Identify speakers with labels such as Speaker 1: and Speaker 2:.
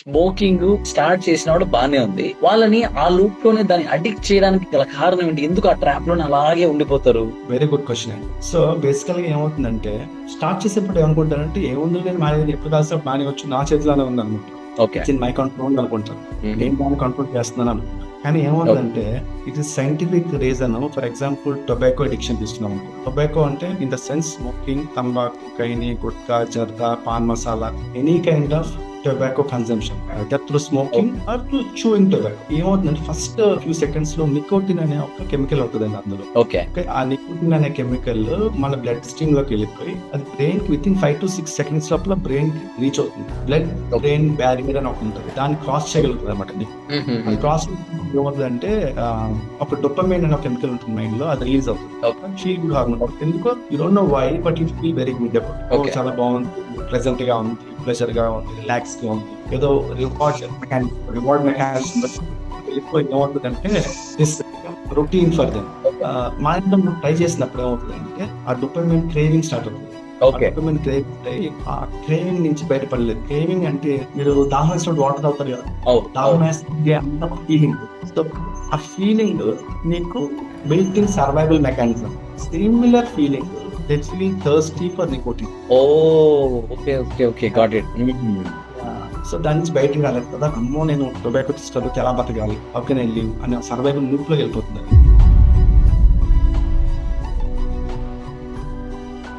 Speaker 1: Smoking start చేసినప్పుడు బానే ఉంది. వాళ్ళని ఆ లూప్ లోనే దాన్ని అడిక్ట్ చేయడానికి గల కారణం ఏంటి? ఎందుకు ఆ ట్రాప్ లోనే అలాగే ఉండిపోతారు?
Speaker 2: వెరీ గుడ్ క్వశ్చన్ అండి. సో బేసికల్ గా ఏమవుతుందంటే, స్టార్ట్ చేసేప్పుడు ఏమనుకుంటారంటే ఏముంది, నేను మానేది ఎప్పుడు కాల్సినప్పుడు మానేవచ్చు, నా చేతిలోనే ఉంది అనుకుంటారు.
Speaker 1: Okay.
Speaker 2: It's in my control అనుకుంటారు. నేను దాన్ని కంట్రోల్ చేస్తున్నాను అనుకుంటారు. కానీ ఏమవుతుందంటే, it is scientific reason. For example tobacco addiction తీసుకున్నాం. టొబాకో అంటే ఇన్ ద సెన్స్ స్మోకింగ్, తంబాకు, khaini, gutka, zarda, paan masala, any kind of tobacco consumption, through smoking or through chewing tobacco. ఏమవుతుందంటే ఫస్ట్ ఫ్యూ సెకండ్స్ లో నికోటిన్ అనే ఒక కెమికల్ అవుతుందండి అందులో.
Speaker 1: ఓకే.
Speaker 2: ఆ నికోటిన్ అనే కెమికల్ మన బ్లడ్ స్ట్రీమ్ లోకి వెళ్ళిపోయి అది బ్రెయిన్ కి విత్ ఇన్ 5 to 6 seconds లోపల బ్రెయిన్ కి రీచ్ అవుతుంది. బ్లడ్ బ్రెయిన్ బ్యారియర్ అని ఒకటి ఉంటుంది, దాన్ని క్రాస్ చేయగలుగుతుంది అనమాట. అది క్రాస్ ఏమవుతుందంటే ఒక డోపమైన్ అనే కెమికల్ ఉంటుంది మైండ్ లో, అది రిలీజ్ అవుతుంది. Feel good hormone. ఎందుకో you don't know why, but you feel very good about. చాలా బాగుంది, ప్లెజెంట్ గా ఉంది, ప్లెజర్ గా ఉంది, రిలాక్స్ గా ఉంది. ఏదో రివార్డ్ మెకానిజం ఏమవుతుందంటే దిస్ రొటీన్ ఫర్ దెమ్. మానేయడం ట్రై చేసినప్పుడు ఏమవుతుందంటే ఆ డోపమైన్ క్రేవింగ్ స్టార్ట్ అవుతుంది. డోపమైన్ క్రేవింగ్, ఆ క్రేవింగ్ నుంచి బయటపడలేదు. క్రేవింగ్ అంటే మీరు దాహం వేసినప్పుడు వాటర్ తాగుతారు కదా, దాహం వేస్తుంది అంత ఫీలింగ్. సో ఆ ఫీలింగ్ నీకు built in survival mechanism. Similar feeling, they feeling thirsty for nicotine.
Speaker 1: Okay okay okay, got it.
Speaker 2: So దాని నుంచి బయటకు రాలేదు కదా, అమ్మో నేను టొబాకో తీసుకొని ఎలా బతకాలి, ఓకే నేను లివ్ అనే సర్వైవల్ లూప్ లో వెళ్ళిపోతుంది.